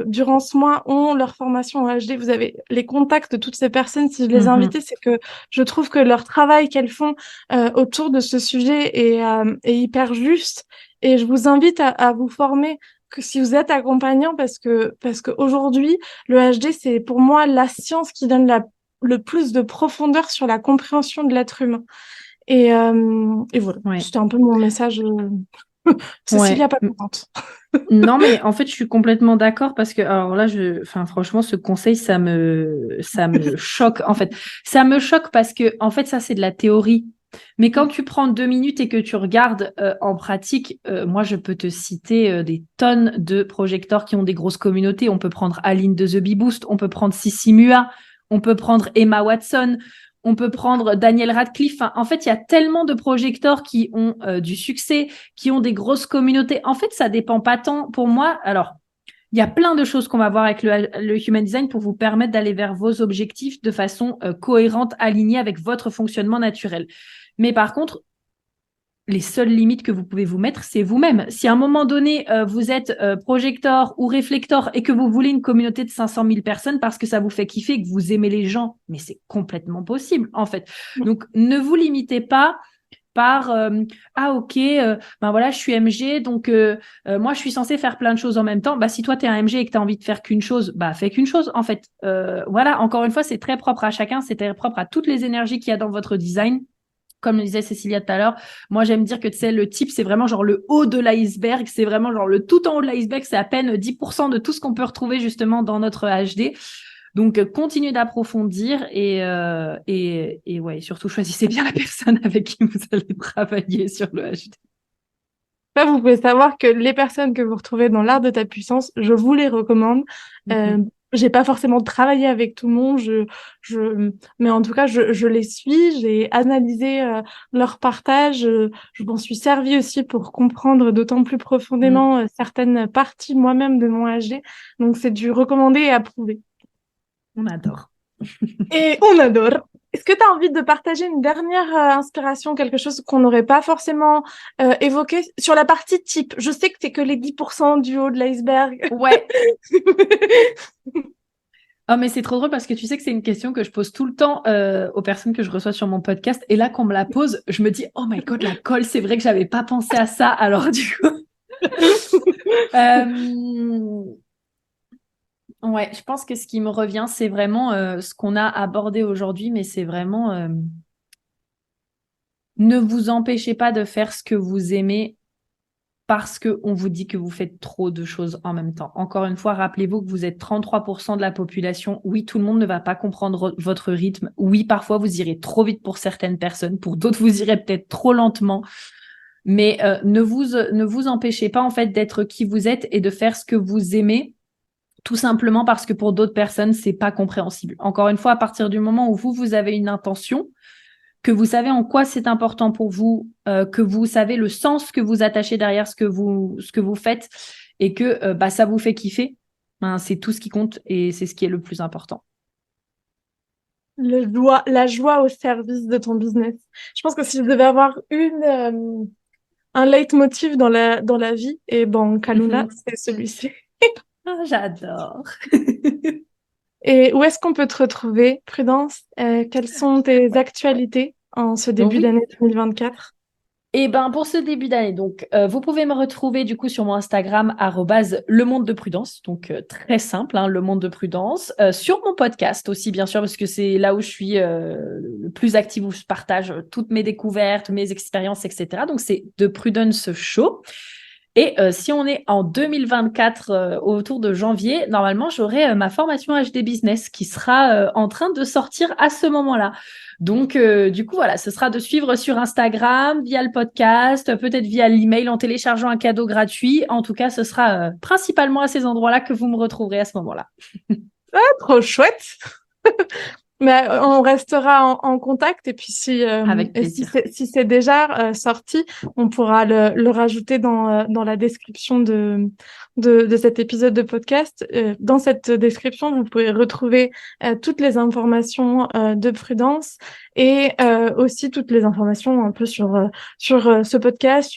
[SPEAKER 1] durant ce mois ont leur formation en HD. Vous avez les contacts de toutes ces personnes. Si je les ai
[SPEAKER 2] Mhm.
[SPEAKER 1] invitées, c'est que je trouve que leur travail qu'elles font autour de ce sujet est hyper juste. Et je vous invite à vous former que si vous êtes accompagnant parce que aujourd'hui le HD, c'est pour moi la science qui donne le plus de profondeur sur la compréhension de l'être humain. Et voilà,
[SPEAKER 2] Ouais.
[SPEAKER 1] c'était un peu mon message. Cécilia
[SPEAKER 2] Ouais.
[SPEAKER 1] pas contente.
[SPEAKER 2] Non, mais en fait, je suis complètement d'accord parce que, alors là, enfin, franchement, ce conseil, ça me choque. En fait, ça me choque parce que, en fait, ça, c'est de la théorie. Mais quand tu prends 2 minutes et que tu regardes en pratique, moi, je peux te citer des tonnes de projecteurs qui ont des grosses communautés. On peut prendre Aline de The Bee Boost, on peut prendre Sissi Mua, on peut prendre Emma Watson, on peut prendre Daniel Radcliffe. Enfin, en fait, il y a tellement de projecteurs qui ont du succès, qui ont des grosses communautés. En fait, ça dépend pas tant pour moi. Alors, il y a plein de choses qu'on va voir avec le Human Design pour vous permettre d'aller vers vos objectifs de façon cohérente, alignée avec votre fonctionnement naturel. Mais par contre, les seules limites que vous pouvez vous mettre, c'est vous-même. Si à un moment donné, vous êtes projecteur ou réflecteur et que vous voulez une communauté de 500 000 personnes parce que ça vous fait kiffer et que vous aimez les gens, mais c'est complètement possible, en fait. Donc, ne vous limitez pas par ah ok ben voilà je suis MG donc moi je suis censée faire plein de choses en même temps. Bah si toi tu es un MG et que tu as envie de faire qu'une chose, bah fais qu'une chose en fait. Voilà, encore une fois, c'est très propre à chacun, c'est très propre à toutes les énergies qu'il y a dans votre design. Comme le disait Cécilia tout à l'heure, moi j'aime dire que tu sais, le type, c'est vraiment genre le haut de l'iceberg, c'est vraiment genre le tout en haut de l'iceberg, c'est à peine 10% de tout ce qu'on peut retrouver justement dans notre HD. Donc, continuez d'approfondir et ouais, surtout choisissez bien la personne avec qui vous allez travailler sur le HD.
[SPEAKER 1] Là, vous pouvez savoir que les personnes que vous retrouvez dans l'art de ta puissance, je vous les recommande. Euh,
[SPEAKER 2] Mhm.
[SPEAKER 1] j'ai pas forcément travaillé avec tout le monde, mais en tout cas, je les suis, j'ai analysé leur partage, je m'en suis servie aussi pour comprendre d'autant plus
[SPEAKER 2] Mm.
[SPEAKER 1] profondément certaines parties moi-même de mon HD. Donc, c'est du recommandé et approuvé.
[SPEAKER 2] On adore.
[SPEAKER 1] Et on adore. Est-ce que tu as envie de partager une dernière inspiration, quelque chose qu'on n'aurait pas forcément évoqué sur la partie type? Je sais que c'est que les 10% du haut de l'iceberg.
[SPEAKER 2] Ouais. Oh, mais c'est trop drôle parce que tu sais que c'est une question que je pose tout le temps aux personnes que je reçois sur mon podcast. Et là, qu'on me la pose, je me dis, oh my God, la colle, c'est vrai que j'avais pas pensé à ça. Alors, du coup, euh, ouais, je pense que ce qui me revient, c'est vraiment ce qu'on a abordé aujourd'hui, mais c'est vraiment ne vous empêchez pas de faire ce que vous aimez parce qu'on vous dit que vous faites trop de choses en même temps. Encore une fois, rappelez-vous que vous êtes 33% de la population. Oui, tout le monde ne va pas comprendre votre rythme. Oui, parfois, vous irez trop vite pour certaines personnes. Pour d'autres, vous irez peut-être trop lentement. Mais ne vous empêchez pas en fait d'être qui vous êtes et de faire ce que vous aimez, tout simplement parce que pour d'autres personnes, c'est pas compréhensible. Encore une fois, à partir du moment où vous avez une intention, que vous savez en quoi c'est important pour vous, que vous savez le sens que vous attachez derrière ce que vous faites et que ça vous fait kiffer, c'est tout ce qui compte et c'est ce qui est le plus important.
[SPEAKER 1] La joie au service de ton business. Je pense que si je devais avoir un leitmotiv dans la vie, et bon, Kaluna, c'est celui-ci.
[SPEAKER 2] Ah, j'adore.
[SPEAKER 1] Et où est-ce qu'on peut te retrouver, Prudence? Quelles sont tes actualités en ce début
[SPEAKER 2] Oui.
[SPEAKER 1] d'année 2024?
[SPEAKER 2] Et pour ce début d'année, donc vous pouvez me retrouver du coup sur mon Instagram @le monde de prudence, donc très simple, le monde de prudence, sur mon podcast aussi bien sûr parce que c'est là où je suis le plus active, où je partage toutes mes découvertes, mes expériences, etc. Donc c'est The Prudence Show. Et si on est en 2024, autour de janvier, normalement, j'aurai ma formation HD Business qui sera en train de sortir à ce moment-là. Donc, du coup, voilà, ce sera de suivre sur Instagram, via le podcast, peut-être via l'email en téléchargeant un cadeau gratuit. En tout cas, ce sera principalement à ces endroits-là que vous me retrouverez à ce moment-là.
[SPEAKER 1] Ah, trop chouette! Mais on restera en contact et puis
[SPEAKER 2] Avec plaisir.
[SPEAKER 1] si c'est déjà sorti, on pourra le rajouter dans la description de cet épisode de podcast. Dans cette description, vous pouvez retrouver toutes les informations de Prudence et aussi toutes les informations un peu sur ce podcast,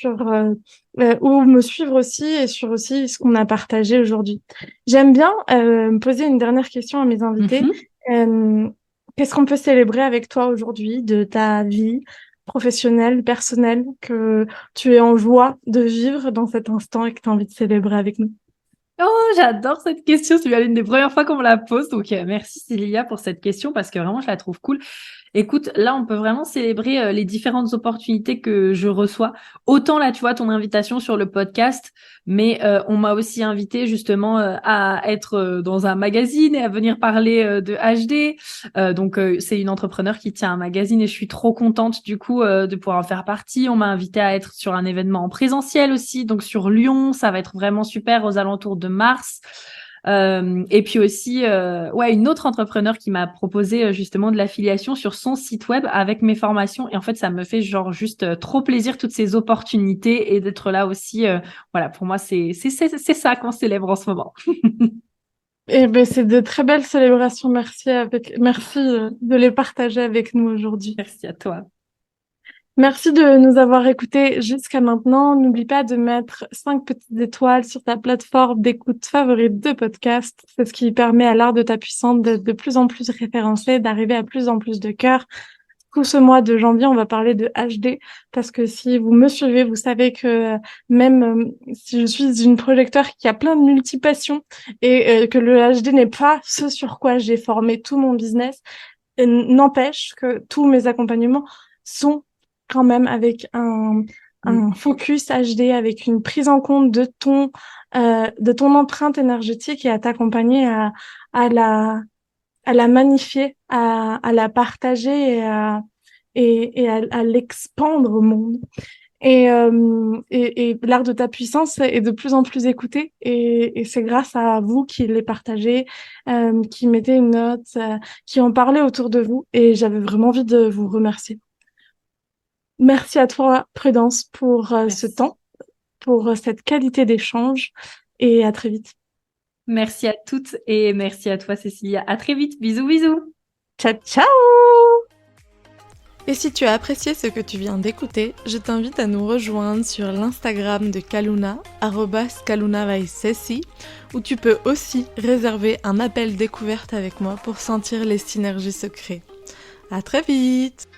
[SPEAKER 1] où me suivre aussi et sur aussi ce qu'on a partagé aujourd'hui. J'aime bien me poser une dernière question à mes invités. Qu'est-ce qu'on peut célébrer avec toi aujourd'hui de ta vie professionnelle, personnelle, que tu es en joie de vivre dans cet instant et que tu as envie de célébrer avec nous?
[SPEAKER 2] Oh, j'adore cette question. C'est l'une des premières fois qu'on me la pose. Donc, merci Célilia pour cette question parce que vraiment, je la trouve cool. Écoute, là, on peut vraiment célébrer les différentes opportunités que je reçois. Autant là, tu vois, ton invitation sur le podcast, mais on m'a aussi invité justement à être dans un magazine et à venir parler de HD. Donc, c'est une entrepreneur qui tient un magazine et je suis trop contente du coup de pouvoir en faire partie. On m'a invité à être sur un événement en présentiel aussi, donc sur Lyon. Ça va être vraiment super aux alentours de mars. Et puis aussi, une autre entrepreneur qui m'a proposé justement de l'affiliation sur son site web avec mes formations. Et en fait, ça me fait genre juste trop plaisir toutes ces opportunités et d'être là aussi. Voilà, pour moi, c'est ça qu'on célèbre en ce moment.
[SPEAKER 1] Eh ben, c'est de très belles célébrations. Merci de les partager avec nous aujourd'hui.
[SPEAKER 2] Merci à toi.
[SPEAKER 1] Merci de nous avoir écoutés jusqu'à maintenant. N'oublie pas de mettre 5 petites étoiles sur ta plateforme d'écoute favorite de podcast. C'est ce qui permet à l'art de ta puissance d'être de plus en plus référencé, d'arriver à plus en plus de cœurs. Tout ce mois de janvier, on va parler de HD parce que si vous me suivez, vous savez que même si je suis une projecteur qui a plein de multipassions et que le HD n'est pas ce sur quoi j'ai formé tout mon business, n'empêche que tous mes accompagnements sont quand même avec un focus HD, avec une prise en compte de ton empreinte énergétique et à t'accompagner à la magnifier, à la partager et à l'expandre au monde. Et l'art de ta puissance est de plus en plus écouté et c'est grâce à vous qui les partagez, qui mettez une note, qui en parlez autour de vous et j'avais vraiment envie de vous remercier. Merci à toi, Prudence, pour ce temps, pour cette qualité d'échange et à très vite.
[SPEAKER 2] Merci à toutes et merci à toi, Cécilia. À très vite. Bisous, bisous.
[SPEAKER 1] Ciao, ciao! Et si tu as apprécié ce que tu viens d'écouter, je t'invite à nous rejoindre sur l'Instagram de Kaluna, @KalunaVaisesi, où tu peux aussi réserver un appel découverte avec moi pour sentir les synergies secrets. À très vite!